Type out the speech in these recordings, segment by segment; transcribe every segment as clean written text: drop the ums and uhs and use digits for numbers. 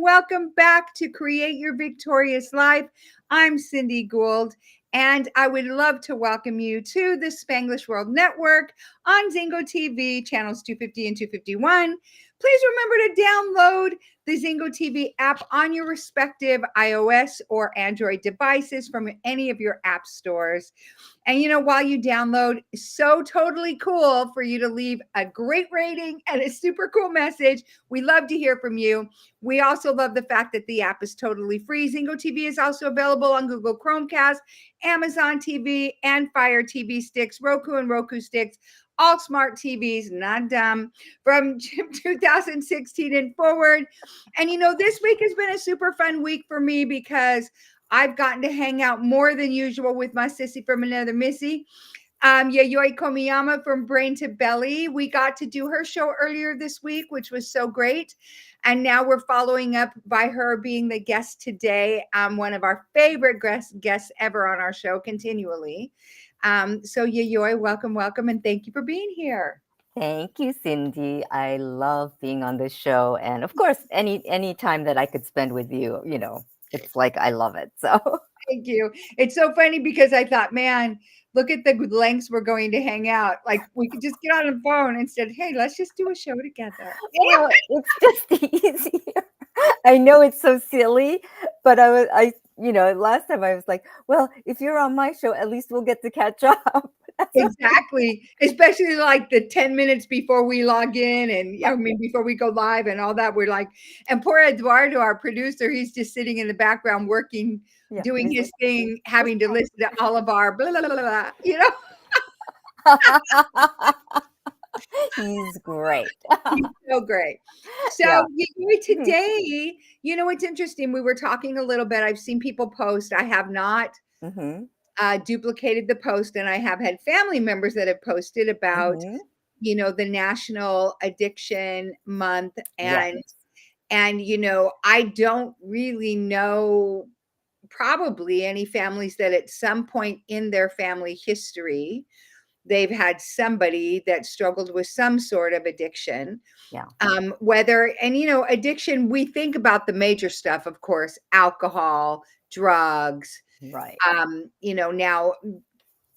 welcome back to Create Your Victorious Life. I'm Cindy Gould, and I would love to welcome you to the Spanglish World Network on Zingo TV, channels 250 and 251. Please remember to download the Zingo TV app on your respective iOS or Android devices from any of your app stores. And while you download, so totally cool for you to leave a great rating and a super cool message. We love to hear from you. We also love the fact that the app is totally free. Zingo TV is also available on Google Chromecast, Amazon TV, and Fire TV sticks, Roku and Roku sticks, all smart TVs, not dumb, from 2016 and forward. And this week has been a super fun week for me because I've gotten to hang out more than usual with my sissy from another missy, Yayoi Komiyama from Brain to Belly. We got to do her show earlier this week, which was so great. And now we're following up by her being the guest today, one of our favorite guests ever on our show continually. So Yayoi, welcome, and thank you for being here. Thank you, Cindy. I love being on this show. And of course, any time that I could spend with you, it's like I love it. So Thank you. It's so funny because I thought, man, look at the lengths we're going to hang out. Like we could just get on the phone and said, hey, let's just do a show together. well, it's just easier. I know it's so silly, but last time I was like, well, if you're on my show, at least we'll get to catch up. Exactly. Especially like the 10 minutes before we log in and before we go live and all that. We're like, and poor Eduardo, our producer, he's just sitting in the background working, Yeah, doing he's his thing, having to listen to all of our blah, blah, blah, blah, he's great. He's so great. So Yeah. Mhm. today, it's interesting. We were talking a little bit. I've seen people post. I have not Mhm. duplicated the post, and I have had family members that have posted about, Mhm. the National Addiction Month, Yes. and I don't really know probably any families that at some point in their family history they've had somebody that struggled with some sort of addiction. Yeah. Whether, and addiction, we think about the major stuff, of course, alcohol, drugs, Right. now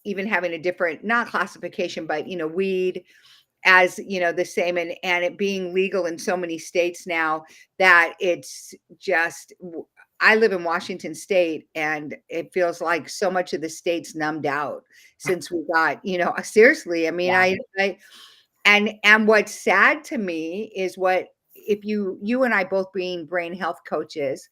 even having a different, not classification, but weed as the same, and it being legal in so many states now that it's just, I live in Washington State, and it feels like so much of the state's numbed out since we got, seriously. I mean, Yeah. I and what's sad to me is what, if you and I both being brain health coaches,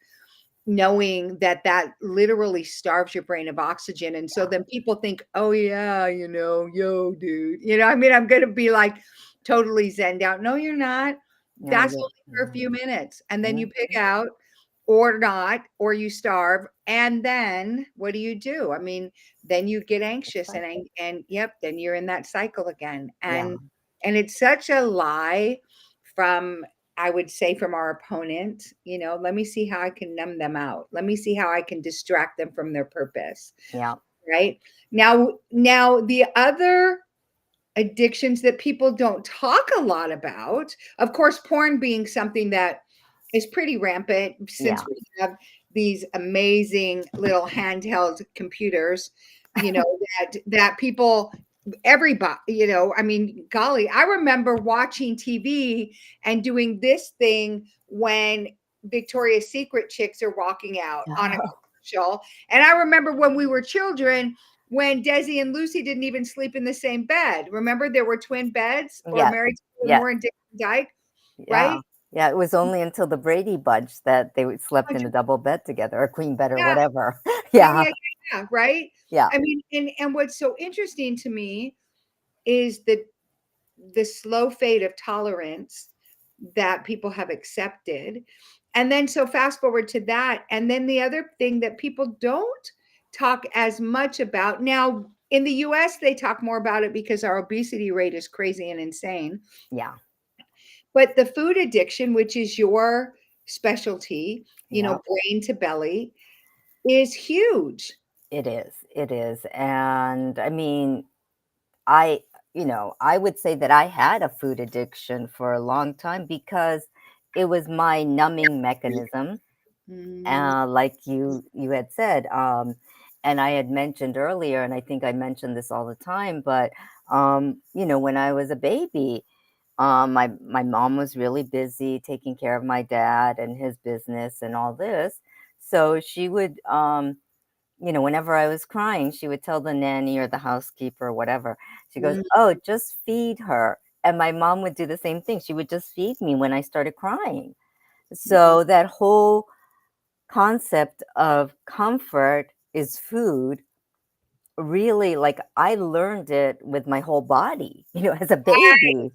knowing that literally starves your brain of oxygen. And so Yeah. then people think, oh yeah, yo, dude, I'm going to be like totally zened out. No, you're not. No, That's you're. only for a few minutes. And then you Mhm. pick out or not, or you starve. And then what do? I mean, then you get That's anxious right. and yep, then you're in that cycle again. Yeah. And it's such a lie from, I would say, from our opponent, let me see how I can numb them out. Let me see how I can distract them from their purpose. Yeah. Right. Now the other addictions that people don't talk a lot about, of course, porn being something that is pretty rampant since Yeah. we have these amazing little handheld computers, you know, that people, everybody, I mean, golly, I remember watching TV and doing this thing when Victoria's Secret chicks are walking out on a commercial. And I remember when we were children, when Desi and Lucy didn't even sleep in the same bed. Remember, there were twin beds for Yes. Mary Yes. Moore and Dick Van Dyke, Yeah. right? Yeah. It was only until the Brady Bunch that they slept in a double bed together, or queen bed, or Yeah, whatever. yeah, Yeah. yeah, yeah, right. Yeah. I mean, and what's so interesting to me is the slow fade of tolerance that people have accepted. And then so fast forward to that. And then the other thing that people don't talk as much about now in the US, they talk more about it because our obesity rate is crazy and insane. Yeah. But the food addiction, which is your specialty, Yeah. brain to belly, is huge. It is. It is. And I mean, I, I would say that I had a food addiction for a long time because it was my numbing mechanism, Mm, like you had said, and I had mentioned earlier, and I think I mentioned this all the time, but when I was a baby, my mom was really busy taking care of my dad and his business and all this, so she would, whenever I was crying, she would tell the nanny or the housekeeper or whatever. She goes, mm, "Oh, just feed her." And my mom would do the same thing. She would just feed me when I started crying. mm. So that whole concept of comfort is food. Really, like I learned it with my whole body, as a baby,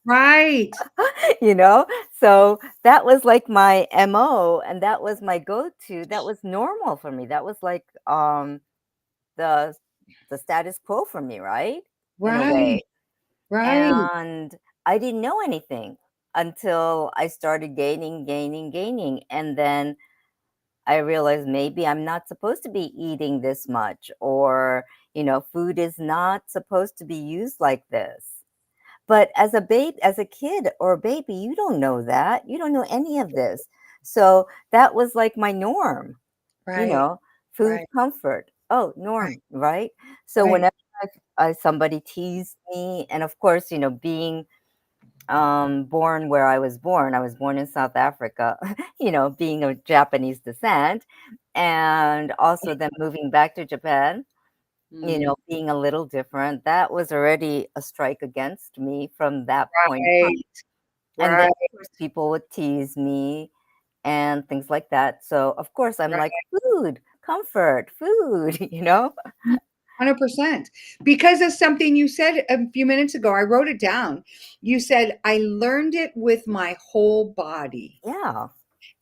Right. you know? So that was like my MO, and that was my go-to. That was normal for me. That was like the the status quo for me, right? In a Right. way. Right. And I didn't know anything until I started gaining, gaining, gaining. And then I realized maybe I'm not supposed to be eating this much, or, food is not supposed to be used like this. But as a kid or a baby, you don't know that. You don't know any of this. So that was like my norm, you Right. know, food Right. comfort. Oh, Right. norm, right? So Right. whenever somebody teased me, and of course, being born where I was born in South Africa, being of Japanese descent, and also then moving back to Japan, Mm, being a little different, that was already a strike against me from that point on. right. And then, Right. of course, people would tease me and things like that. So, of course, I'm Right. like, food, comfort, food, you know? 100%. Because of something you said a few minutes ago, I wrote it down. You said, I learned it with my whole body. Yeah.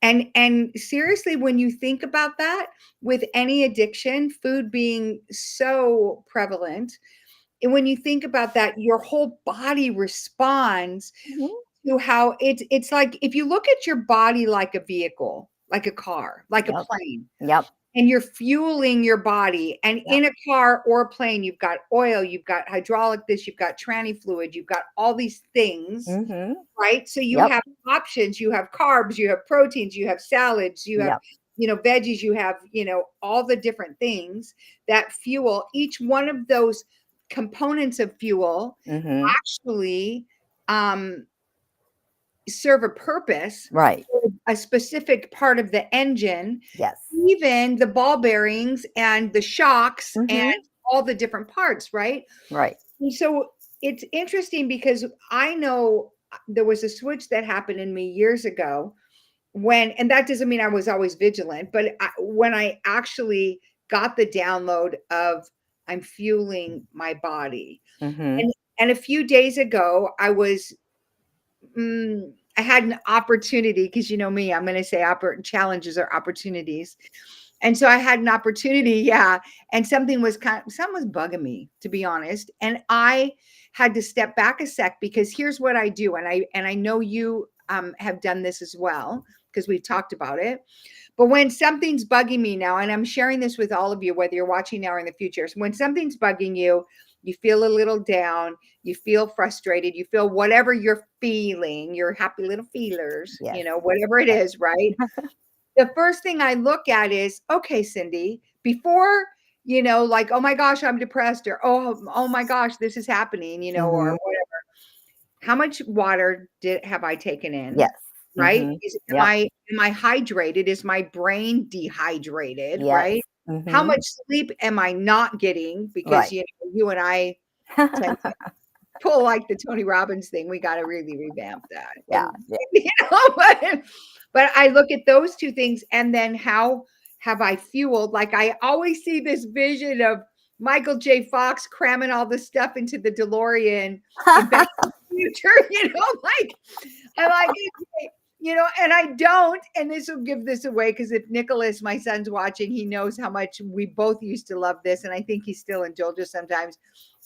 And seriously, when you think about that, with any addiction, food being so prevalent, and when you think about that, your whole body responds Mhm. to how it's like if you look at your body like a vehicle, like a car, like a Yep. plane, Yep. and you're fueling your body. And Yep. in a car or a plane, you've got oil, you've got hydraulic this, you've got tranny fluid, you've got all these things, Mhm. right? So you Yep. have options, you have carbs, you have proteins, you have salads, you have, Yep. veggies, you have, all the different things that fuel. Each one of those components of fuel Mhm. actually um, serve a purpose Right. for a specific part of the engine, Yes. even the ball bearings and the shocks and Mhm. all the different parts, right? Right. And so it's interesting because I know there was a switch that happened in me years ago and that doesn't mean I was always vigilant, but when I actually got the download of I'm fueling my body. Mhm. And a few days ago, I had an opportunity because you know me, I'm going to say challenges are opportunities. And so I had an opportunity, yeah, and something was bugging me, to be honest. And I had to step back a sec because here's what I do, and I know you have done this as well because we've talked about it. But when something's bugging me now, and I'm sharing this with all of you, whether you're watching now or in the future, so when something's bugging you, you feel a little down, you feel frustrated, you feel whatever you're feeling, your happy little feelers, Yes. whatever it Yes. is, right? The first thing I look at is, okay, Cindy, before, like, oh my gosh, I'm depressed, or oh my gosh, this is happening, or Mhm. whatever. How much water have I taken in? Yes. Right? Mhm. Am Yep. I hydrated? Is my brain dehydrated? Yes. Right? How Mhm. much sleep am I not getting? Because Right. you and I tend to pull like the Tony Robbins thing. We got to really revamp that. Yeah. And Yeah. but I look at those two things and then how have I fueled? Like I always see this vision of Michael J. Fox cramming all this stuff into the DeLorean in Back to the Future, like I'm like, okay, and I don't, and this will give this away because if Nicholas, my son's watching, he knows how much we both used to love this, and I think he's still indulgent sometimes.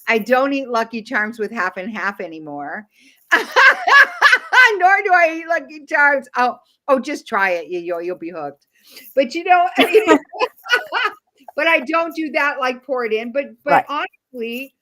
I don't eat Lucky Charms with half and half anymore. Nor do I eat Lucky Charms. Oh, just try it, you'll be hooked. But I mean, but I don't do that like pour it in. But Right. honestly,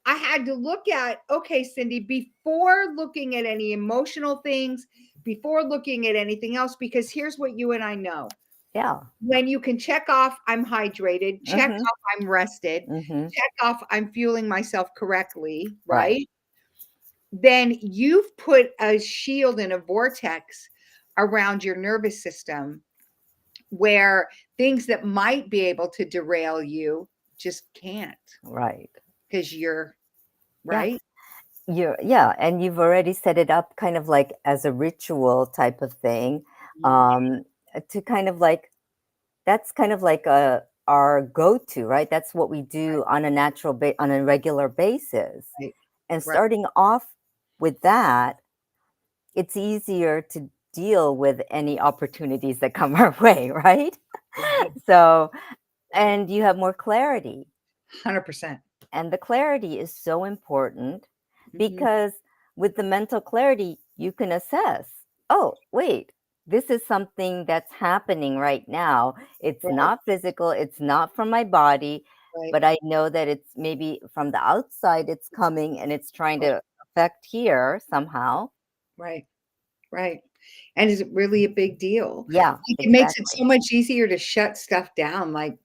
I had to look at, okay, Cindy, before looking at any emotional things, before looking at anything else, because here's what you and I know. Yeah. When you can check off, I'm hydrated, check Mhm. off, I'm rested, Mhm. check off, I'm fueling myself correctly, Right. right? Then you've put a shield and a vortex around your nervous system where things that might be able to derail you just can't Right. because you're Yeah. right. And you've already set it up kind of like as a ritual type of thing, Mhm. um, to kind of like that's kind of like our go-to, right? That's what we do on a on a regular basis. Right, And right, starting off with that, it's easier to deal with any opportunities that come our way, right? right, So, right. and you have more clarity. 100%. And the clarity is so important Mhm. because with the mental clarity, you can assess, oh, wait, this is something that's happening right now. It's Right, not physical, it's not from my body, right, but I know that it's maybe from the outside, it's coming and it's trying right, to affect here somehow. right, right. And is it really a big deal? Yeah, Like, it makes it exactly. so much easier to shut stuff down, like,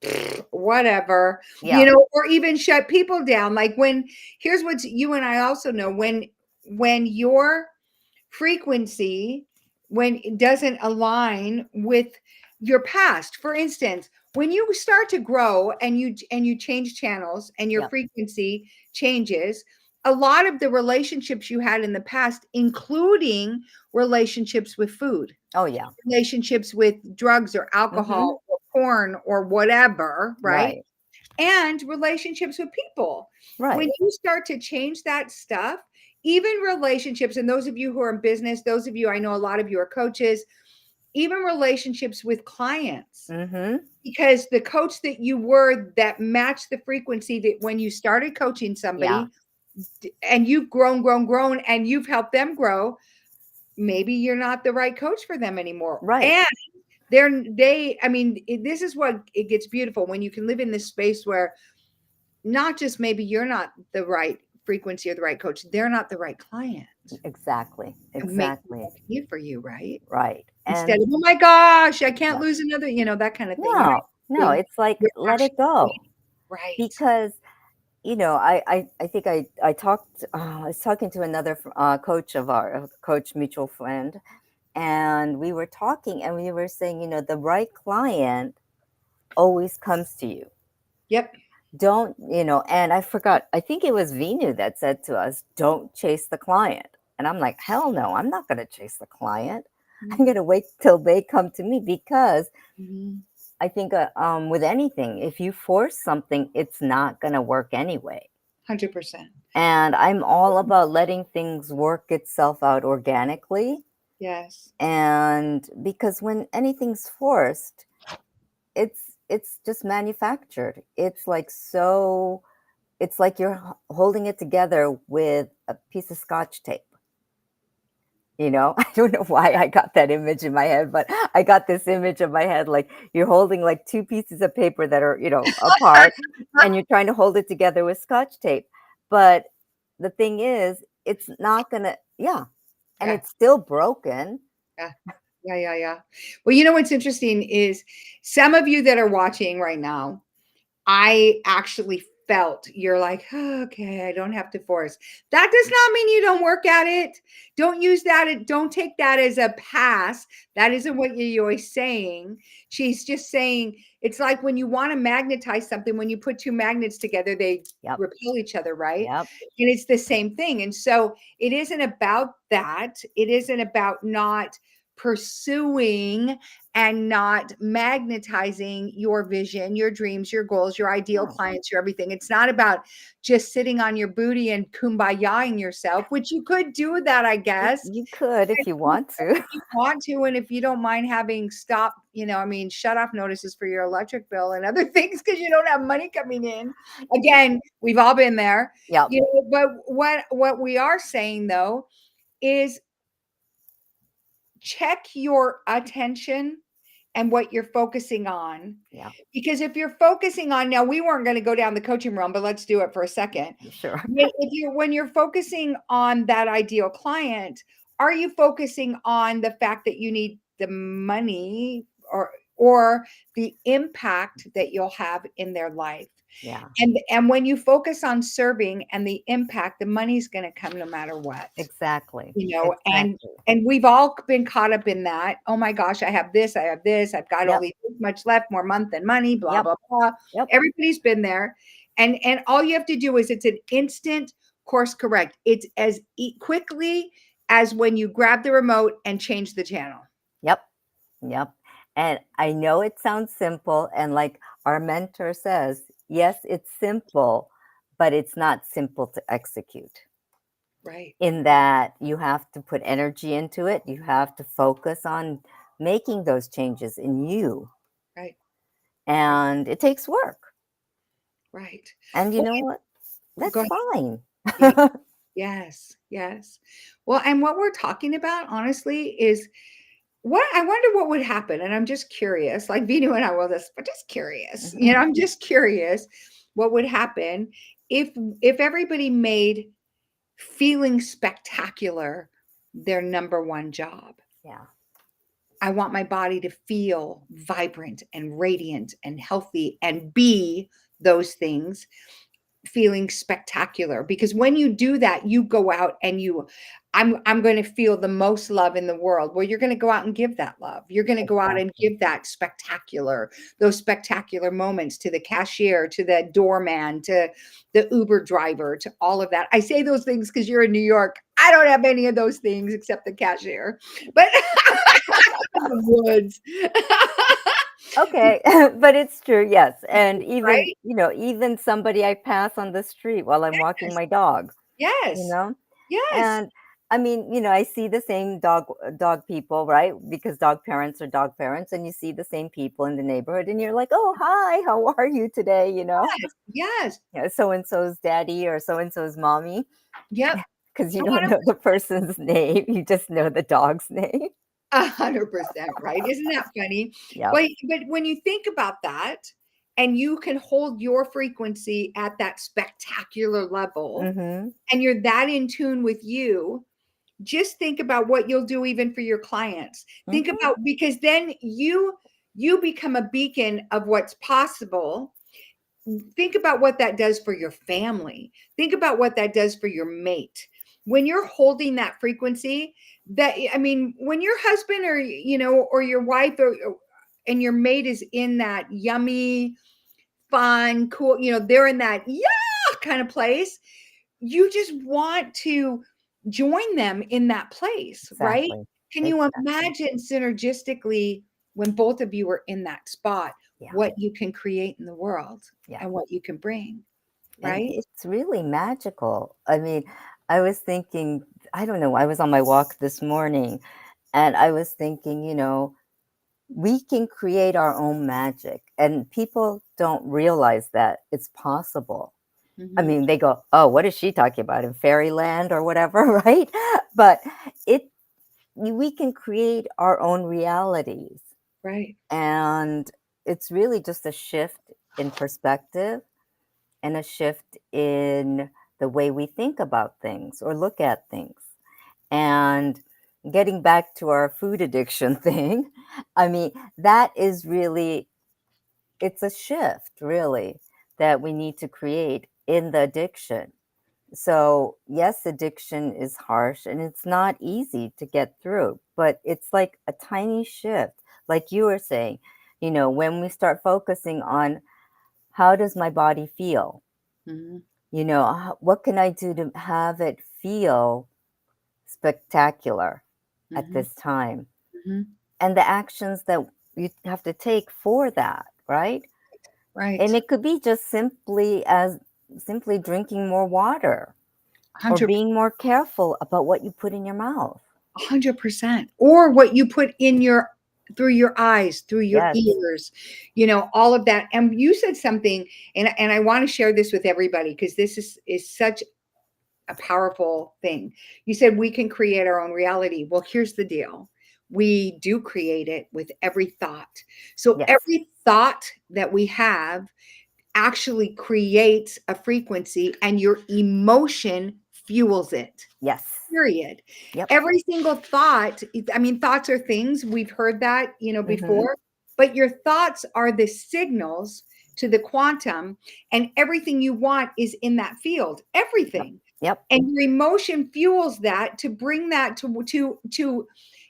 whatever, Yeah. or even shut people down. Like when here's what you and I also know when your frequency when it doesn't align with your past. For instance, when you start to grow and you change channels and your Yep. frequency changes, a lot of the relationships you had in the past, including relationships with food, Oh, yeah. relationships with drugs or Mm-hmm. alcohol or porn or whatever, right? Right. And relationships with people. When Right. you start to change that stuff, even relationships, and those of you who are in business, those of you, I know a lot of you are coaches, even relationships with clients, Mm-hmm. because the coach that you were that matched the frequency that when you started coaching Yeah. somebody and you've grown, and you've helped them grow, maybe you're not the right coach for them anymore. Right. And I mean, this is what it gets beautiful when you can live in this space where not just maybe you're not the right frequency or the right coach, they're not the right client. Exactly. And make it Exactly. okay for you, right? Right. Instead And of, oh my gosh, I can't yeah. lose another, that kind of thing. No, no, it's like You're let it actually go right. because I think I was talking to another coach of our coach mutual friend, and we were talking and we were saying, the right client always comes to you. Yep. Don't, and I forgot, I think it was Vinu that said to us, don't chase the client. And I'm like, hell no, I'm not going to chase the client. I'm going to wait till they come to me because Mhm. I think with anything, if you force something, it's not going to work anyway. 100%. And I'm all about letting things work itself out organically. Yes. And because when anything's forced, it's just manufactured. It's like you're holding it together with a piece of scotch tape. I don't know why I got that image in my head, but I got this image in my head like you're holding like two pieces of paper that are, apart and you're trying to hold it together with scotch tape. But the thing is, it's not gonna, yeah, and Yeah. it's still broken. Yeah. Yeah. Yeah. Yeah. Well, what's interesting is some of you that are watching right now, I actually felt you're like, "Oh, okay, I don't have to force." That does not mean you don't work at it. Don't use that. Don't take that as a pass. That isn't what Yayoi's saying. She's just saying it's like when you want to magnetize something, when you put two magnets together, they Yep. repel each other, right? Yep. And it's the same thing. And so it isn't about that. It isn't about not pursuing and not magnetizing your vision, your dreams, your goals, your ideal No. clients, your everything. It's not about just sitting on your booty and kumbayaing yourself, which you could do that, I guess. You could if you want If to. you want to, and if you don't mind having stop, shut off notices for your electric bill and other things because you don't have money coming in. Again, we've all been there. Yep. But what we are saying though is check your attention and what you're focusing on. Yeah. Because if you're focusing on, now we weren't going to go down the coaching realm, but let's do it for a second. Sure. When you're focusing on that ideal client, are you focusing on the fact that you need the money, or the impact that you'll have in their life? Yeah. And when you focus on serving and the impact, the money's going to come no matter what. Exactly. You know, Exactly. and we've all been caught up in that. Oh my gosh, I have this, I've got Yep. only this much left, more month than money, blah Yep. blah blah. Yep. Everybody's been there. And all you have to do is, it's an instant course correct. It's as quickly as when you grab the remote and change the channel. Yep. Yep. And I know it sounds simple. And like our mentor says, yes, it's simple, but it's not simple to execute. Right. In that you have to put energy into it. You have to focus on making those changes in you. Right. And it takes work. Right. And you Well, know what? go That's ahead. fine. Yeah. Yes. Yes. Well, and what we're talking about, honestly, is what I wonder what would happen. And I'm just curious, like Vinu and I will this, but just curious. Mhm. I'm just curious what would happen if everybody made feeling spectacular their number one job. Yeah. I want my body to feel vibrant and radiant and healthy and be those things, feeling spectacular. Because when you do that, you go out and I'm going to feel the most love in the world. Well, you're going to go out and give that love. You're going to go out and Exactly. give those spectacular moments to the cashier, to the doorman, to the Uber driver, to all of that. I say those things because you're in New York. I don't have any of those things except the cashier, but in the woods. Okay, but it's true, yes. And even, Right? even somebody I pass on the street while I'm walking Yes. my dog, you Yes. know? Yes. And I mean, I see the same dog people, right? Because dog parents are dog parents, and you see the same people in the neighborhood, and you're like, "Oh, hi, how are you today?" Yes. Yes. So and so's daddy or so and so's mommy, Yep. because you don't know 100%. the person's name, you just know the dog's name. 100% right. Isn't that funny? Yep. But when you think about that, and you can hold your frequency at that spectacular level, Mm-hmm. and you're that in tune with you, just think about what you'll do even for your clients. Think Mm-hmm. about, because then you become a beacon of what's possible. Think about what that does for your family. Think about what that does for your mate. When you're holding that frequency, that, I mean, when your husband or your wife and your mate is in that yummy, fun, cool, they're in that yeah kind of place, you just want to join them in that place, right? Exactly. Can you Exactly. imagine synergistically, when both of you are in that spot, Yeah. what you can create in the world Yeah. and what you can bring, And right? it's really magical. I mean, I was thinking, I don't know, I was on my walk this morning and I was thinking, we can create our own magic, and people don't realize that it's possible. I Mhm. mean, they go, "Oh, what is she talking about in fairyland or whatever," right? But it we can create our own realities, Right. and it's really just a shift in perspective and a shift in the way we think about things or look at things. And getting back to our food addiction thing, I mean, that is really, it's a shift really that we need to create in the addiction. So, yes, addiction is harsh and it's not easy to get through, but it's like a tiny shift. Like you were saying, when we start focusing on how does my body feel? Mhm. What can I do to have it feel spectacular at Mhm. this time? Mhm. And the actions that you have to take for that, right? And Right. it could be just simply drinking more water or 100 being more careful about what you put in your mouth. 100%. Or what you put in through your eyes, through your Yes. ears, all of that. And you said something, and I want to share this with everybody, because this is such a powerful thing. You said we can create our own reality. Well, here's the deal. we do create it with every thought. So Yes. every thought that we have actually creates a frequency, and your emotion fuels it. Yes. Period. Yep. Every single thought, I mean, thoughts are things, we've heard that, Mm-hmm. before, but your thoughts are the signals to the quantum, and everything you want is in that field, Yep. everything. Yep. And your emotion fuels that to bring that to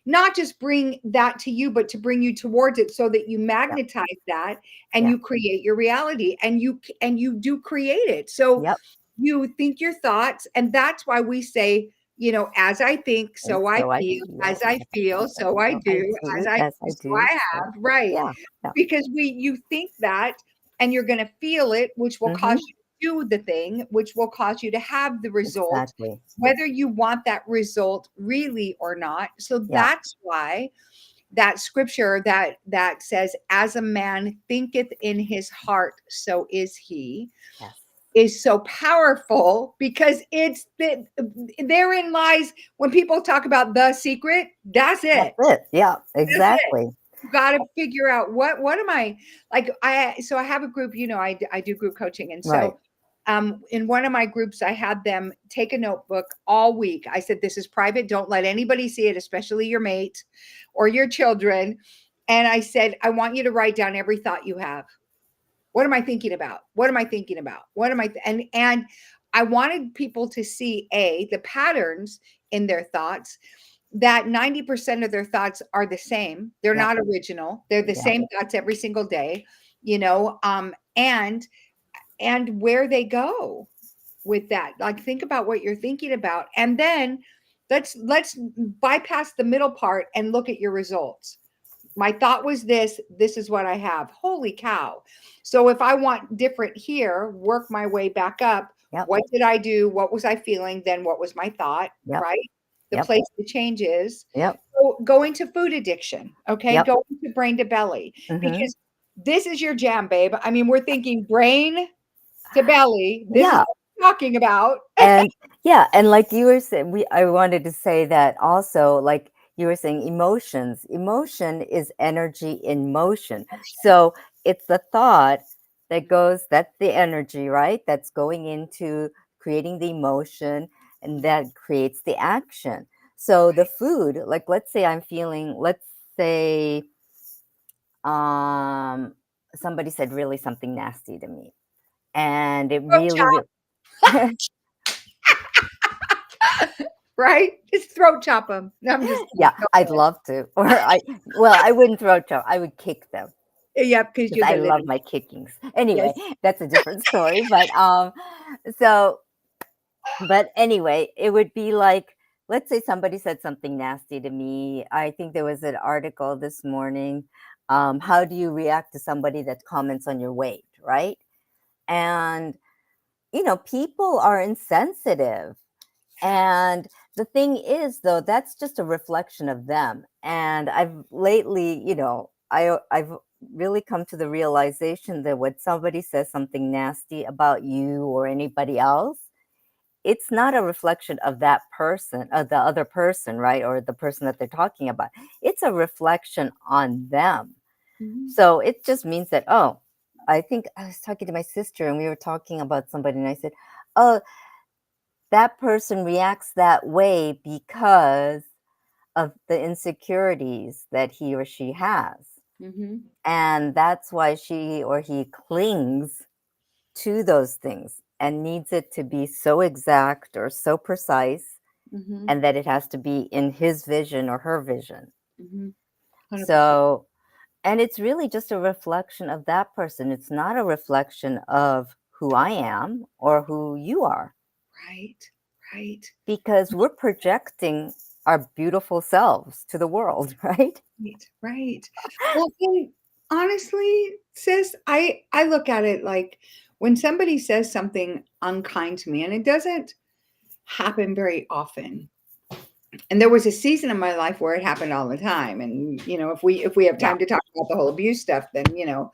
not just bring that to you, but to bring you towards it, so that you Yep. magnetize that and Yeah. you create your reality, and you do create it. So Yep. you think your thoughts, and that's why we say, as I think, And so I so I feel, feel. as I feel, so I So I do, as do. I As do, I so do. I So have, right? yeah. Yeah. Because you think that, and you're going to feel it, which will cause Mm-hmm. you to do the thing, which will cause you to have the result, Exactly. whether you want that result really or not. So Yeah. that's why that scripture that says, as a man thinketh in his heart, so is he, Yes. is so powerful, because it's the therein lies, when people talk about the secret, that's That's it. it. Yeah. That's it. Exactly. You got to figure out what am I, like, I have a group, I do group coaching, and Right. so in one of my groups, I had them take a notebook all week. I said, this is private, don't let anybody see it, especially your mate or your children. And I said, I want you to write down every thought you have. What am I thinking about? What am I thinking about? What am I and I wanted people to see the patterns in their thoughts, that 90% of their thoughts are the same. They're Yep. not original. They're the Yep. same thoughts every single day, and where they go with that. Like, think about what you're thinking about, and then let's bypass the middle part and look at your results. My thought was this is what I have. Holy cow. So if I want different here, work my way back up. Yep. What did I do? What was I feeling? Then what was my thought? Yep. Right? The Yep. place the change is. Yep. So go into food addiction. Okay. Yep. Go into brain to belly, Mm-hmm. because this is your jam, babe. I mean, we're thinking brain to belly. This is Yeah. what we're talking about. And yeah, and like you were saying, I wanted to say that also, like you were saying, emotion is energy in motion. So it's the thought that goes, that's the energy, right, that's going into creating the emotion, and that creates the action. So the food, like, let's say I'm feeling, let's say um somebody said really something nasty to me, and it Throat really, chop, right? Just throat chop them. No, I'm just kidding. yeah, I'd love to. Or I wouldn't throw chop. I would kick them Yep, because because you're I the love little. my kickings. Anyway, Yes. that's a different story. So, but anyway, it would be like, let's say somebody said something nasty to me. I think there was an article this morning. How do you react to somebody that comments on your weight, right? And people are insensitive. And the thing is, though, that's just a reflection of them. And I've lately, I've really come to the realization that when somebody says something nasty about you or anybody else, it's not a reflection of that person, of the other person, right? Or the person that they're talking about. It's a reflection on them. Mhm. So it just means that, oh, I think I was talking to my sister and we were talking about somebody, and I said, oh, that person reacts that way because of the insecurities that he or she has. Mhm. And that's why she or he clings to those things and needs it to be so exact or so precise, Mhm. and that it has to be in his vision or her vision. Mhm. 100%. So, and it's really just a reflection of that person. It's not a reflection of who I am or who you are, Right. Right. because we're projecting our beautiful selves to the world, right? Right. Right. Well, and honestly, sis, I look at it like, when somebody says something unkind to me, and it doesn't happen very often. And there was a season in my life where it happened all the time. And if we have Yeah, time to talk about the whole abuse stuff, then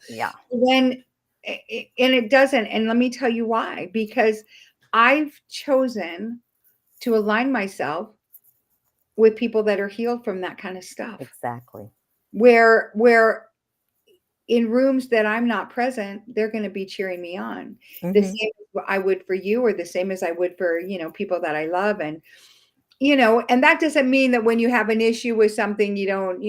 yeah, when and it doesn't. And let me tell you why. Because I've chosen to align myself with people that are healed from that kind of stuff. Exactly. Where in rooms that I'm not present, they're going to be cheering me on. The Hmm. same as I would for you, or the same as I would for, people that I love. And, and that doesn't mean that when you have an issue with something, you don't,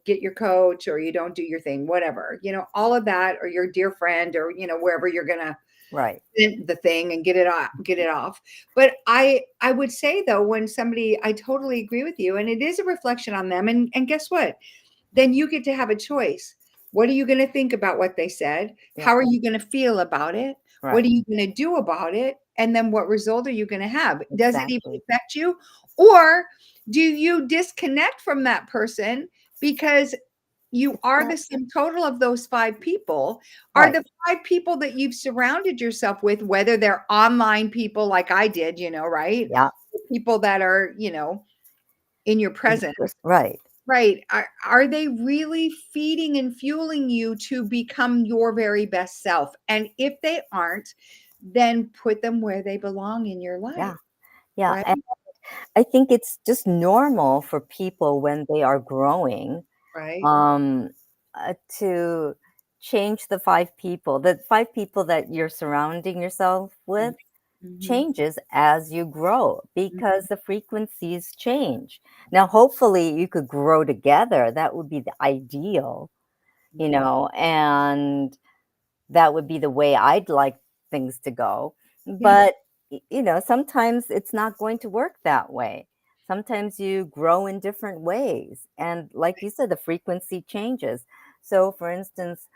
get your coach, or you don't do your thing, whatever, all of that, or your dear friend, or, wherever you're going to Right. the thing and get it off. But I would say, though, when somebody, I totally agree with you, and it is a reflection on them. And guess what? Then you get to have a choice. What are you going to think about what they said? Yeah. How are you going to feel about it? What Right. are you going to do about it? And then what result are you going to have? Does it even Exactly. affect you? Or do you disconnect from that person because you It's are not the sum total of those five people? Are right. the five people that you've surrounded yourself with, whether they're online people like I did, right? Yeah. People that are, in your presence. Right. Right. Are they really feeding and fueling you to become your very best self? And if they aren't, then put them where they belong in your Yeah. life, Yeah. right? And I think it's just normal for people when they are growing, Right. um, to change the five people that you're surrounding yourself with Mm-hmm. changes as you grow because the frequencies change. Now, hopefully, you could grow together. That would be the ideal, Mm-hmm. and that would be the way I'd like things to go. Yeah. But, sometimes it's not going to work that way. Sometimes you grow in different ways. And like you said, the frequency changes. So, for instance,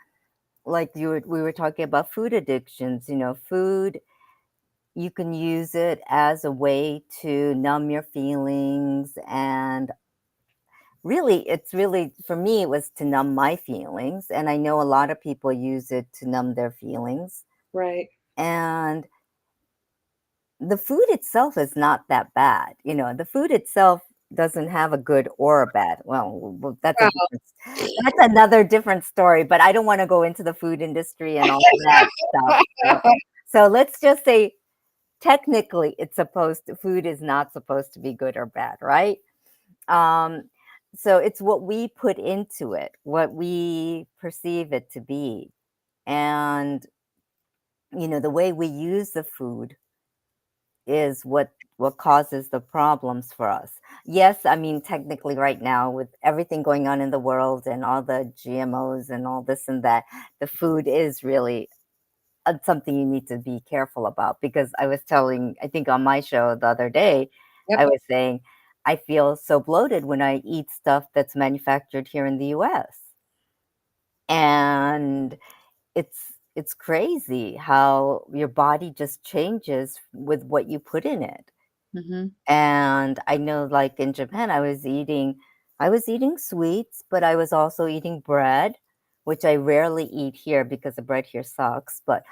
like we were talking about food addictions, food, you can use it as a way to numb your feelings. And really, for me, it was to numb my feelings. And I know a lot of people use it to numb their feelings. Right. And the food itself is not that bad. The food itself doesn't have a good or a bad. Well, that's another different story, but I don't want to go into the food industry and all that stuff. So let's just say technically food is not supposed to be good or bad, right? Um, so it's what we put into it, what we perceive it to be. And, the way we use the food is what causes the problems for us. Yes, I mean technically right now with everything going on in the world and all the GMOs and all this and that, the food is really something you need to be careful about because I think on my show the other day, I Yep. was saying I feel so bloated when I eat stuff that's manufactured here in the US. And it's crazy how your body just changes with what you put in it. Mm-hmm. And I know like in Japan I was eating sweets, but I was also eating bread, which I rarely eat here because the bread here sucks, but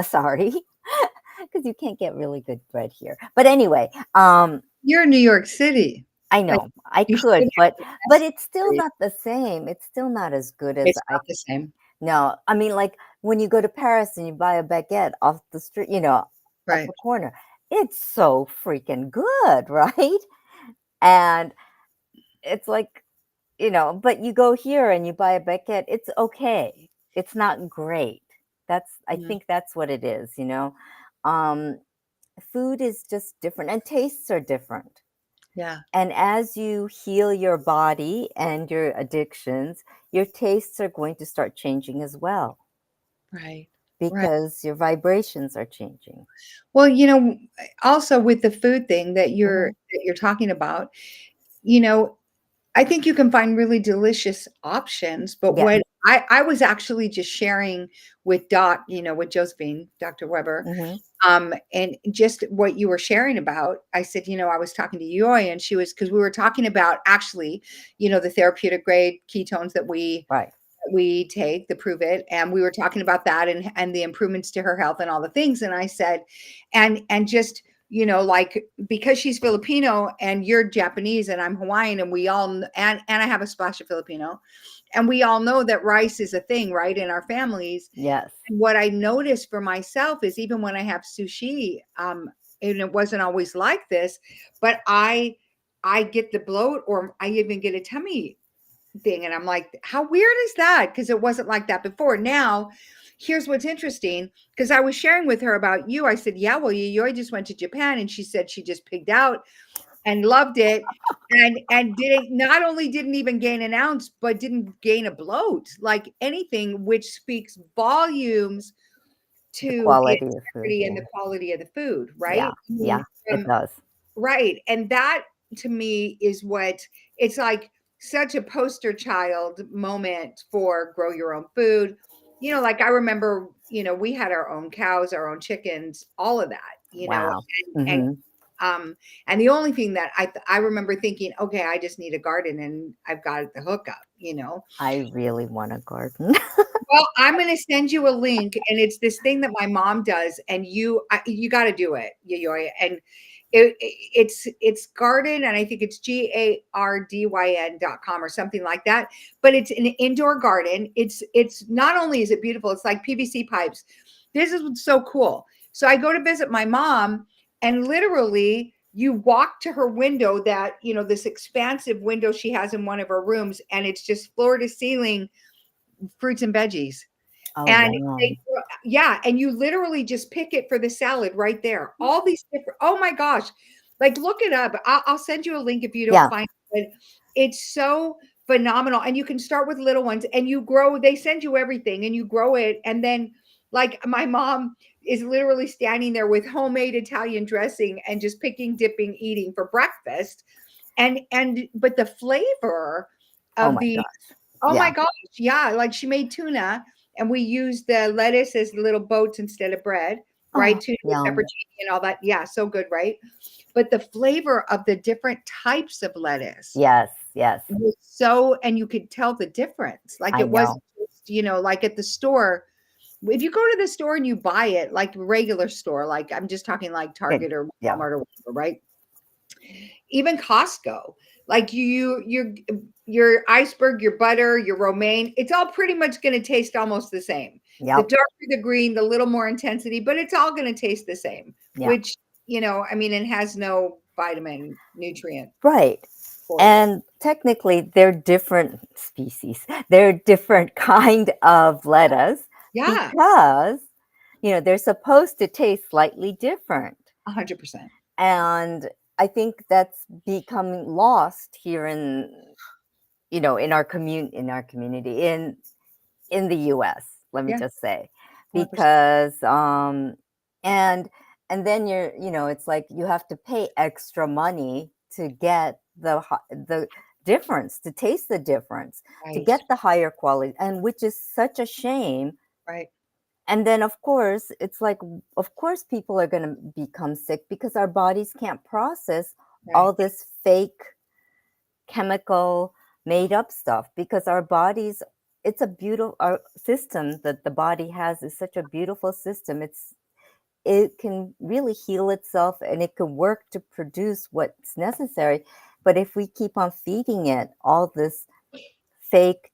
sorry. Because you can't get really good bread here. But anyway, You're in New York City. I Like, know I you should could, have but the but best it's still food. not the same. It's still not as good as It's I not the same. no. I mean, like when you go to Paris and you buy a baguette off the street, at Right. the corner, it's so freaking good, right? And it's like, but you go here and you buy a baguette, it's okay. It's not great. I Mhm. think that's what it is. Um, Food is just different and tastes are different. Yeah. And as you heal your body and your addictions, your tastes are going to start changing as well Right. Right. because your vibrations are changing. Well, also with the food thing that you're Hmm. that you're talking about, you know, I think you can find really delicious options, but Yeah. what I was actually just sharing with with Josephine, Dr. Weber, Hmm. and just what you were sharing about. I said, I was talking to Yayoi, and she was, because we were talking about actually, the therapeutic grade ketones that Right. we take, the prove it, and we were talking about that and the improvements to her health and all the things. And I said, and just, like, because she's Filipino and you're Japanese and I'm Hawaiian, and we all and I have a splash of Filipino, and we all know that rice is a thing, right, in our families. Yes. And what I noticed for myself is, even when I have sushi, and it wasn't always like this, but I get the bloat or I even get a tummy thing. And I'm like, how weird is that? Because it wasn't like that before. Now, here's what's interesting. Because I was sharing with her about you. I said, yeah, well, Yayoi just went to Japan and she said she just pigged out and loved it. And didn't not only didn't even gain an ounce, but didn't gain a bloat, like anything, which speaks volumes The to the quality of food. integrity and Yeah. the quality of the food, Yeah. right? I Yeah. mean, It does. right. And that to me is what it's like, such a poster child moment for grow your own food. Like I remember, we had our own cows, our own chickens, all of that, Wow. and Hmm. um and the only thing that I remember thinking, okay, I just need a garden and I've got the hookup. I really want a garden. Well, I'm going to send you a link, and it's this thing that my mom does, and you got to do it, Yayoi. And it's garden, and I think it's gardyn.com or something like that. But it's an indoor garden. It's not only is it beautiful, it's like PVC pipes. This is what's so cool. So I go to visit my mom, and literally you walk to her window, that this expansive window she has in one of her rooms, and it's just floor to ceiling fruits and veggies. Oh, And wow. yeah, and you literally just pick it for the salad right there. All these different, oh my gosh, like look it up. I'll send you a link if you don't Yeah. find it. It's so phenomenal. And you can start with little ones and you grow, they send you everything and you grow it. And then, like, my mom is literally standing there with homemade Italian dressing and just picking, dipping, eating for breakfast. But the flavor Oh of my the, gosh. oh my Yeah. gosh, yeah, like she made tuna and we used the lettuce as little boats instead of bread, right? Oh, Tuna with yum. pepperoni and all that. Yeah, so good, right? But the flavor of the different types of lettuce Yes. Yes. was so, and you could tell the difference. Like I it wasn't know. just, like at the store. If you go to the store and you buy it, like regular store, like I'm just talking like Good. Target or Yeah. Walmart or whatever, right? Even Costco, like your iceberg, your butter, your romaine, it's all pretty much going to taste almost the same. The Yep. darker the green, the little more intensity, but it's all going to taste the same, Yeah. which, I mean, it has no vitamin nutrient Right. for you. And technically, they're different species. They're different kind of lettuce Yeah, because, they're supposed to taste slightly different. 100%. And I think that's becoming lost here in our community in the US, let me Yeah, just say. 100%. Because and then it's like you have to pay extra money to get the difference, to taste the difference, to Right, get the higher quality, and which is such a shame. right, And then of course it's like, of course people are going to become sick because our bodies can't process right. all this fake chemical made up stuff, because our bodies, it's a beautiful, our system that the body has is such a beautiful system. It can really heal itself and it can work to produce what's necessary. But if we keep on feeding it all this fake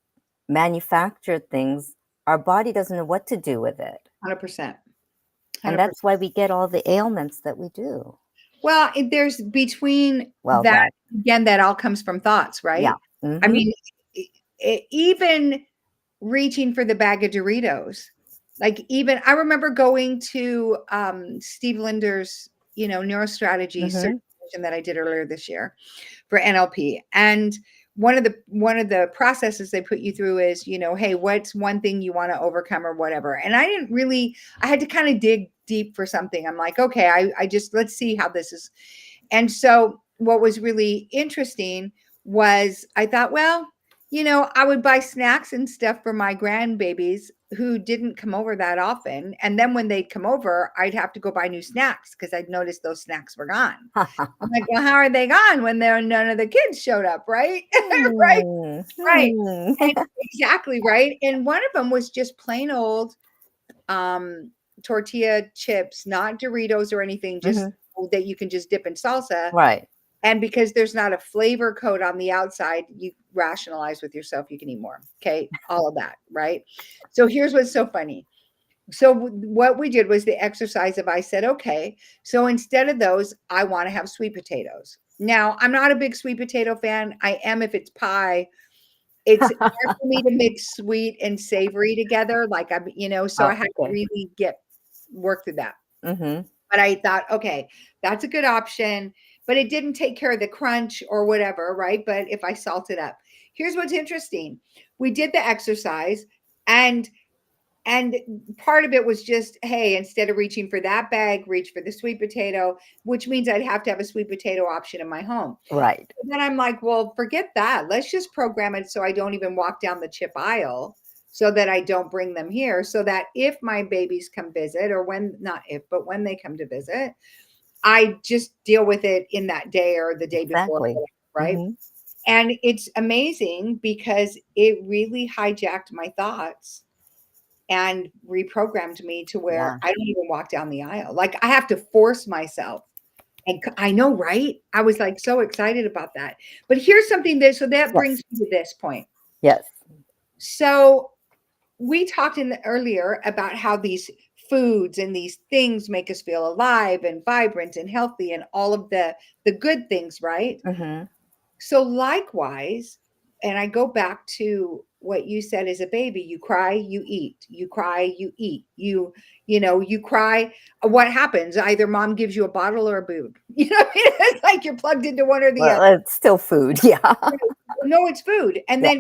manufactured things, our body doesn't know what to do with it. 100%. And 100%. that's why we get all the ailments that we do. Well, there's between Well, that, that, again, that all comes from thoughts, yeah. right? I Hmm. mean, even reaching for the bag of Doritos. Like even I remember going to Steve Linder's, neurostrategy Hmm. certification that I did earlier this year for NLP. And one of the processes they put you through is, hey, what's one thing you want to overcome or whatever. And I had to kind of dig deep for something. I'm like, okay, I just, let's see how this is. And so what was really interesting was I thought, well, I would buy snacks and stuff for my grandbabies who didn't come over that often. And then when they'd come over, I'd have to go buy new snacks because I'd noticed those snacks were gone. I'm like, well, how are they gone when none of the kids showed up, right? Right, Hmm. right. Hmm. And exactly, right. And one of them was just plain old um tortilla chips, not Doritos or anything, just Hmm. that you can just dip in salsa. Right. And because there's not a flavor coat on the outside, you rationalize with yourself you can eat more. Okay. All of that. Right. So here's what's so funny. So what we did was the exercise of I said, okay, so instead of those, I want to have sweet potatoes. Now, I'm not a big sweet potato fan. I am if it's pie. It's hard for me to mix sweet and savory together, like, so Oh, I had to okay. really work through that. Mm-hmm. But I thought, okay, that's a good option, but it didn't take care of the crunch or whatever, right? But if I salt it up. Here's what's interesting. We did the exercise, and and part of it was just, hey, instead of reaching for that bag, reach for the sweet potato, which means I'd have to have a sweet potato option in my home. Right. And then I'm like, well, forget that. Let's just program it so I don't even walk down the chip aisle, so that I don't bring them here. So that if my babies come visit, or when, not if, but when they come to visit, I just deal with it in that day or the day before, Exactly. right? Mm-hmm. And it's amazing because it really hijacked my thoughts and reprogrammed me to where Yeah. I don't even walk down the aisle. Like, I have to force myself. And I know, right? I was like so excited about that. But here's something that Yes. brings me to this point. Yes. So we talked earlier about how these foods and these things make us feel alive and vibrant and healthy and all of the good things, right? Mm-hmm. So likewise, and I go back to what you said as a baby, you cry, you eat, you cry, you eat, you cry. What happens? Either mom gives you a bottle or a boob. What I mean? It's like you're plugged into one or the other. Well, it's still food. Yeah. No, it's food. And Yeah.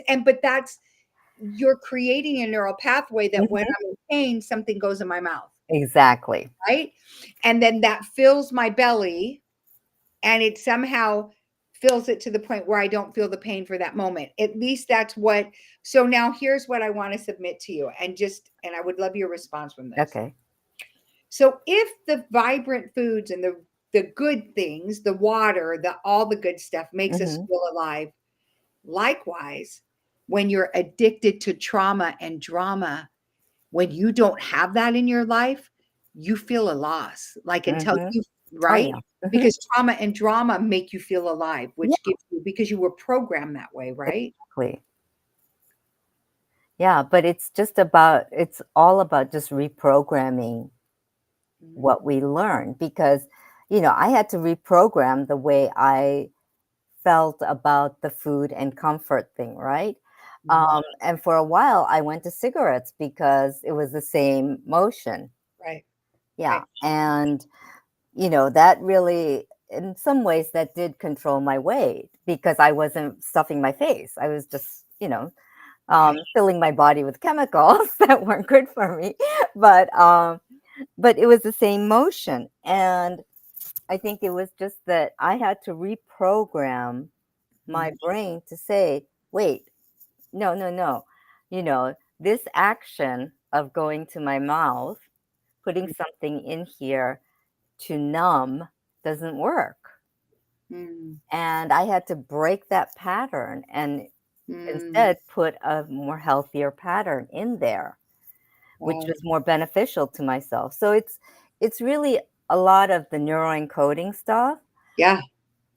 then but that's, you're creating a neural pathway that when Hmm. I'm in pain, something goes in my mouth, Exactly. right? And then that fills my belly, and it somehow fills it to the point where I don't feel the pain for that moment. At least that's what. So now here's what I want to submit to you, and I would love your response from this. Okay. So if the vibrant foods and the good things, the water, the all the good stuff makes us Hmm. feel alive, likewise, when you're addicted to trauma and drama, when you don't have that in your life, you feel a loss. Like, until Hmm. you, Oh, right? yeah. Hmm. Because trauma and drama make you feel alive, Yeah. which gives you, because you were programmed that way, right? Exactly. Yeah. But it's all about just reprogramming Mhm, what we learn because, I had to reprogram the way I felt about the food and comfort thing, right? mhm. And for a while, I went to cigarettes because it was the same motion. Right, Yeah. right, And, that really, in some ways, that did control my weight because I wasn't stuffing my face. I was just, right, filling my body with chemicals that weren't good for me. But, um, but it was the same motion. And I think it was just that I had to reprogram my mhm, brain to say, wait, no, no, no. This action of going to my mouth, putting something in here to numb doesn't work. mm, And I had to break that pattern and mm. instead put a more healthier pattern in there, which Wow. was more beneficial to myself. So it's really a lot of the neuroencoding stuff. Yeah,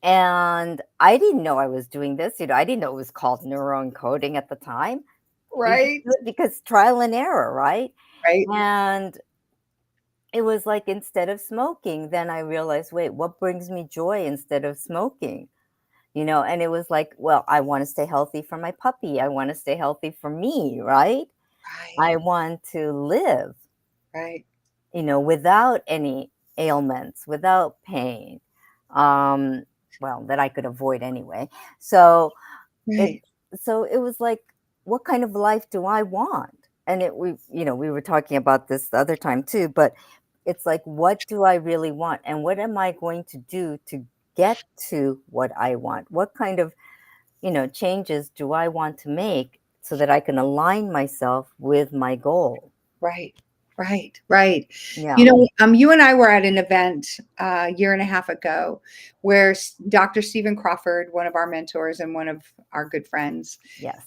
And I didn't know I was doing this. I didn't know it was called neuroencoding at the time. You just right, do it because trial and error, right? right, And it was like instead of smoking, then I realized, wait, what brings me joy instead of smoking? And it was like, well, I want to stay healthy for my puppy. I want to stay healthy for me, right? right, I want to live, right, without any ailments, without pain. Um, well, that I could avoid anyway. So it right, so it was like, what kind of life do I want? And we were talking about this the other time too, but it's like, what do I really want? And what am I going to do to get to what I want? What kind of, changes do I want to make so that I can align myself with my goal? right, right, right. Yeah. You and I were at an event a year and a half ago where Dr. Stephen Crawford, one of our mentors and one of our good friends, Yes.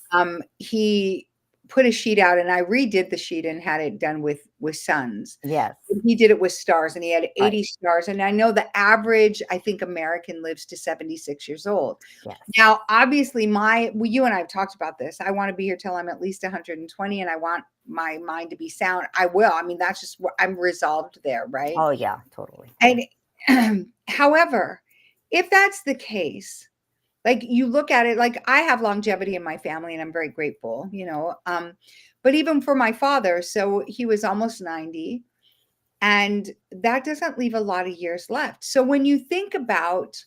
he put a sheet out, and I redid the sheet and had it done with suns. Yes. He did it with stars, and he had Right. 80 stars. And I know the average, I think, American lives to 76 years old. Yes. Now, obviously, you and I have talked about this. I want to be here till I'm at least 120, and I want my mind to be sound. I will. I mean, that's just what I'm resolved there, right? Oh, yeah, totally. And however, if that's the case, like you look at it, like I have longevity in my family and I'm very grateful, but even for my father, so he was almost 90, and that doesn't leave a lot of years left. So when you think about,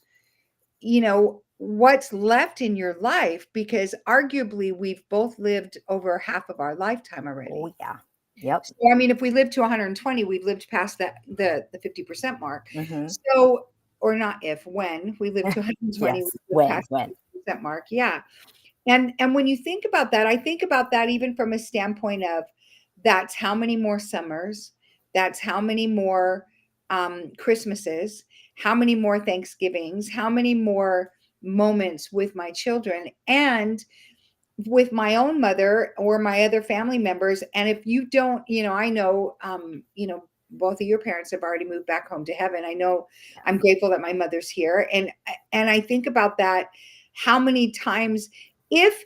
what's left in your life, because arguably we've both lived over half of our lifetime Oh, already. yeah. Yep. So, I mean, if we live to 120, we've lived past that the 50% mark. Hmm. So, or not if, when we live to 120, we Yes. live past When? the 50% mark. Yeah. And when you think about that, I think about that even from a standpoint of that's how many more summers, that's how many more Christmases, how many more Thanksgivings, how many more moments with my children, and with my own mother or my other family members. And if you don't, I know, both of your parents have already moved back home to heaven. I know, I'm grateful that my mother's here. And I think about that, how many times, if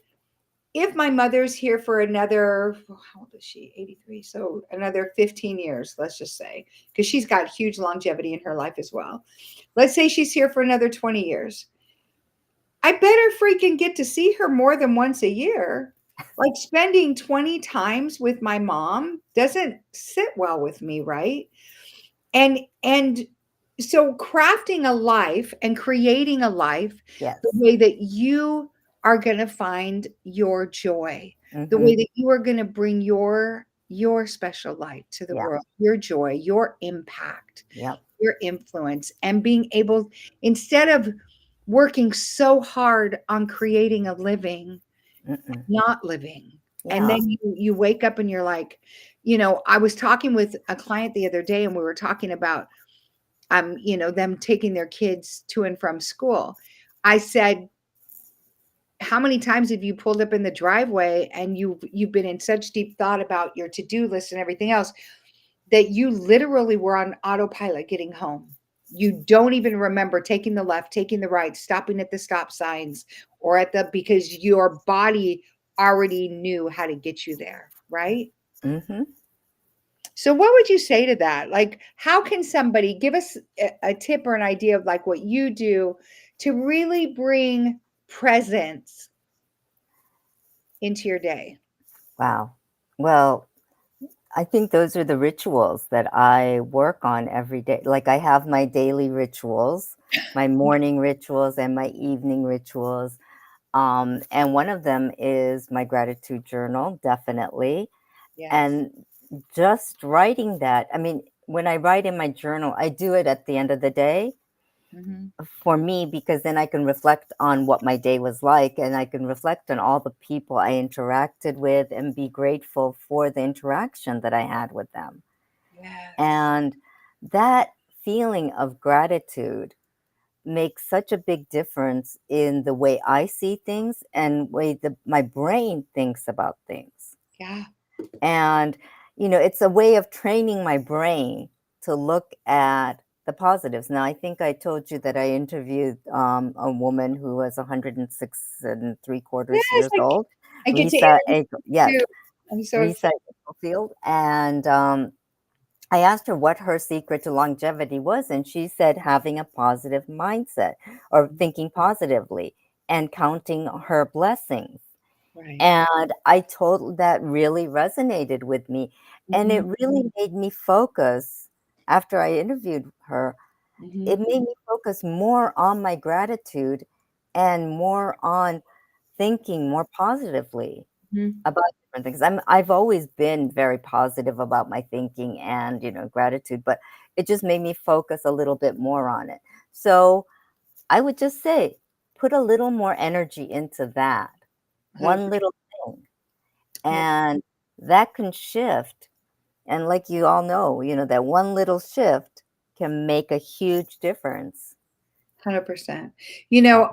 if my mother's here for another, how old is she? 83. So another 15 years, let's just say, because she's got huge longevity in her life as well. Let's say she's here for another 20 years. I better freaking get to see her more than once a year. Like spending 20 times with my mom doesn't sit well with me, right? And so crafting a life and creating a life the Yes. way that you are going to find your joy, the Hmm. way that you are going to bring your special light to the Yeah. world, your joy, your impact, Yep. your influence, and being able, instead of working so hard on creating a living, Mm-mm. not living. And Yeah. then you wake up and you're like, I was talking with a client the other day and we were talking about them taking their kids to and from school. I said, how many times have you pulled up in the driveway and you've been in such deep thought about your to-do list and everything else that you literally were on autopilot getting home? You don't even remember taking the left, taking the right, stopping at the stop signs or because your body already knew how to get you there, right? Hmm. So what would you say to that? Like, how can somebody give us a tip or an idea of like what you do to really bring presence into your day? Wow. Well, I think those are the rituals that I work on every day. Like I have my daily rituals, my morning rituals and my evening rituals. And one of them is my gratitude journal, definitely. Yes. And just writing that, I mean, when I write in my journal, I do it at the end of the day Mhm. for me because then I can reflect on what my day was like and I can reflect on all the people I interacted with and be grateful for the interaction that I had with them. Yes. And that feeling of gratitude makes such a big difference in the way I see things and way my brain thinks about things. Yeah. And, it's a way of training my brain to look at the positives. Now, I think I told you that I interviewed a woman who was 106 and three quarters Yes, years old, I get to Risa, interview yes, you too. I'm so Risa excited. Field. And I asked her what her secret to longevity was, and she said having a positive mindset or thinking positively and counting her blessings. Right. And I told that really resonated with me, and it Mhm. really made me focus after I interviewed her, it Mhm. made me focus more on my gratitude and more on thinking more positively Mhm. about different things. I've always been very positive about my thinking and, gratitude, but it just made me focus a little bit more on it. So, I would just say, put a little more energy into that, one 100%. little thing. And that can shift. And like you all know, that one little shift can make a huge difference. 100%. Yeah.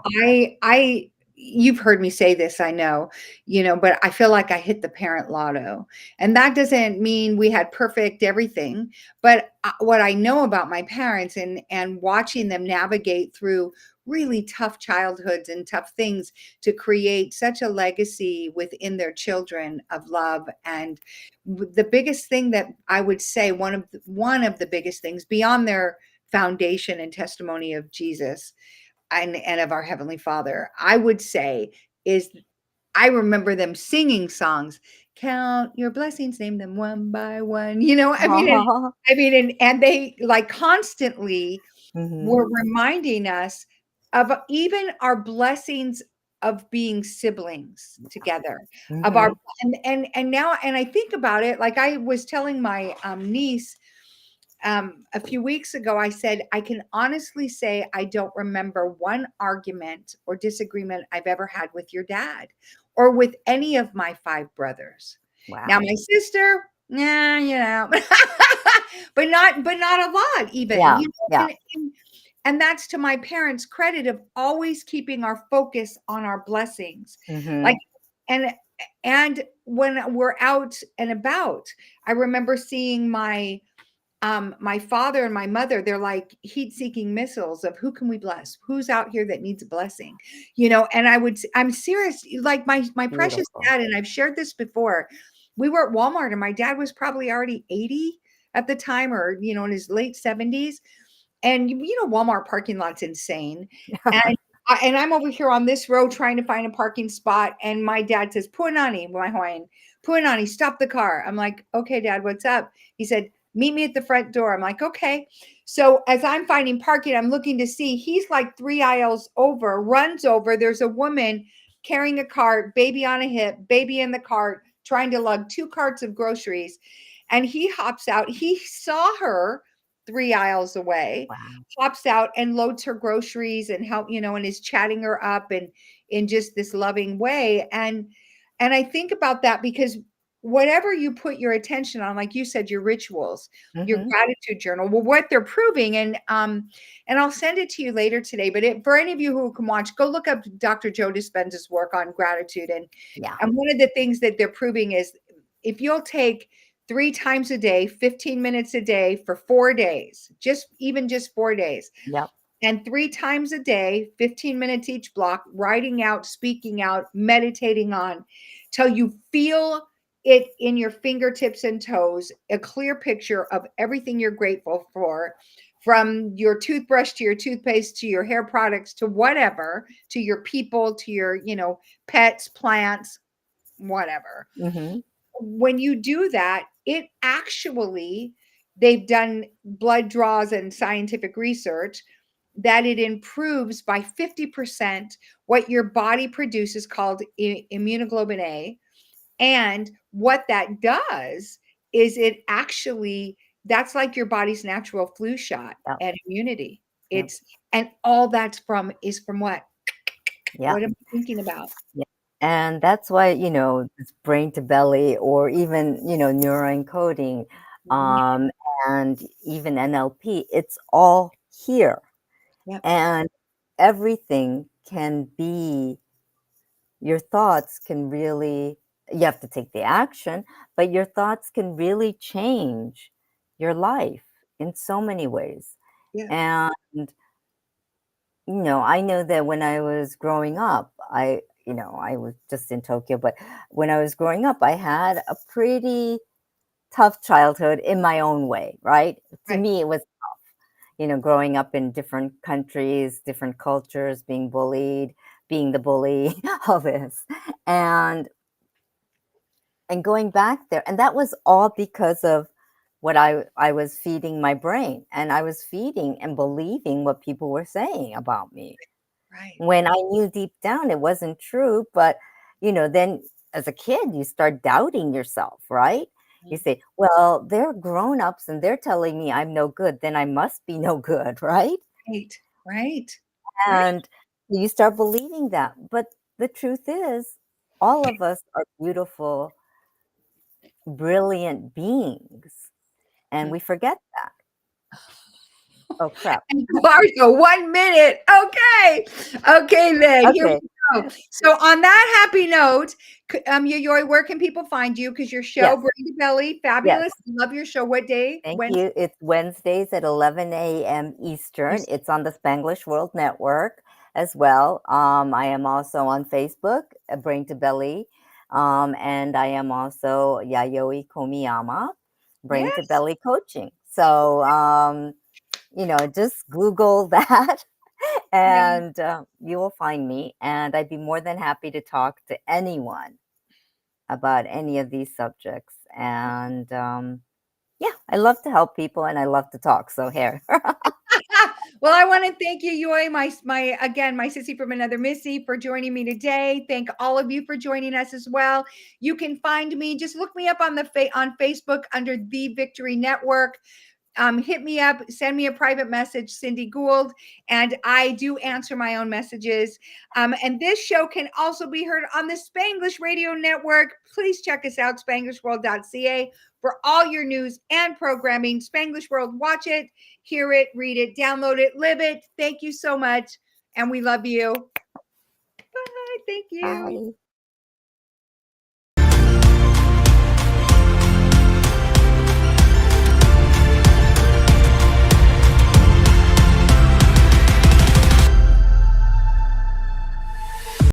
You've heard me say this, I know, but I feel like I hit the parent lotto. And that doesn't mean we had perfect everything, but what I know about my parents and watching them navigate through really tough childhoods and tough things to create such a legacy within their children of love. And the biggest thing that I would say, one of the biggest things beyond their foundation and testimony of Jesus, and of our Heavenly Father, I would say, is I remember them singing songs. Count your blessings, name them one by one. And they like constantly Mhm. were reminding us of even our blessings of being siblings together, of our Mhm. and now and I think about it, like I was telling my niece a few weeks ago, I said, I can honestly say I don't remember one argument or disagreement I've ever had with your dad or with any of my five brothers. Now, Wow. my sister, yeah, but not a lot, even, Yeah. Yeah. and that's to my parents' credit of always keeping our focus on our blessings. Like, Mhm. and when we're out and about, I remember seeing my father and my mother, they're like heat-seeking missiles of who can we bless? Who's out here that needs a blessing? And I'm serious, like my precious Beautiful. dad, and I've shared this before. We were at Walmart and my dad was probably already 80 at the time, or in his late 70s. And Walmart parking lot's insane. And I'm over here on this road trying to find a parking spot, and my dad says, "Puanani," my Hawaiian, "Puanani, stop the car." I'm like, "Okay, Dad, what's up?" He said, "Meet me at the front door." I'm like, "Okay." So as I'm finding parking, I'm looking to see. He's like 3 aisles over, runs over. There's a woman carrying a cart, baby on a hip, baby in the cart, trying to lug 2 carts of groceries. And he hops out. He saw her 3 aisles away, Wow. hops out and loads her groceries and and is chatting her up and in just this loving way. And I think about that because whatever you put your attention on, like you said, your rituals, your Mhm. gratitude journal, well, what they're proving, and I'll send it to you later today. But for any of you who can watch, go look up Dr. Joe Dispenza's work on gratitude. Yeah. And one of the things that they're proving is if you'll take 3 times a day, 15 minutes a day for 4 days, just 4 days, Yep. and 3 times a day, 15 minutes each block, writing out, speaking out, meditating on, till you feel it in your fingertips and toes, a clear picture of everything you're grateful for, from your toothbrush to your toothpaste to your hair products to whatever, to your people, to your, pets, plants, whatever. Mhm. When you do that, it actually, they've done blood draws and scientific research that it improves by 50% what your body produces called immunoglobulin A. And what that does is it actually, that's like your body's natural flu shot Yep. and immunity. Yep. It's, and all that's from is from what? Yep. What am I thinking about? Yeah. And that's why, this brain to belly or even, neuroencoding, Mhm. um, and even NLP, it's all here. Yep. And everything can be, your thoughts can really, you have to take the action, but your thoughts can really change your life in so many ways. Yeah. And, I know that when I was growing up, I was just in Tokyo, but when I was growing up, I had a pretty tough childhood in my own way, right? To Right. me, it was, growing up in different countries, different cultures, being bullied, being the bully, all this. And and going back there, and that was all because of what I was feeding my brain, and I was feeding and believing what people were saying about me Right. when I knew deep down it wasn't true. But then as a kid you start doubting yourself, right? You Mhm. say, well, they're grown-ups and they're telling me I'm no good, then I must be no good, right? Right. Right. Right. And you start believing that. But the truth is, all of us are beautiful, brilliant beings, and we forget that. Oh, crap. And Mario, 1 minute. Okay. Okay, then here Okay. we go. So on that happy note, Yayoi, where can people find you? Because your show, Yes, Brain to Belly, yes. fabulous. Love your show. What day? Thank When? you. It's Wednesdays at 11 a.m. Eastern. It's on the Spanglish World Network as well. I am also on Facebook, Brain to Belly, and I am also Yayoi Komiyama, Brain to Yes. Belly Coaching. So, just Google that Yeah. and you will find me. And I'd be more than happy to talk to anyone about any of these subjects. And yeah, I love to help people and I love to talk. So here. Well, I want to thank you, Yoi, my again, my sissy from another Missy, for joining me today. Thank all of you for joining us as well. You can find me, just look me up on on Facebook under the Victory Network. Hit me up, send me a private message, Cindy Gould, and I do answer my own messages. And this show can also be heard on the Spanglish Radio Network. Please check us out, spanglishworld.ca, for all your news and programming. Spanglish World, watch it, hear it, read it, download it, live it. Thank you so much, and we love you. Bye. Thank you. Bye.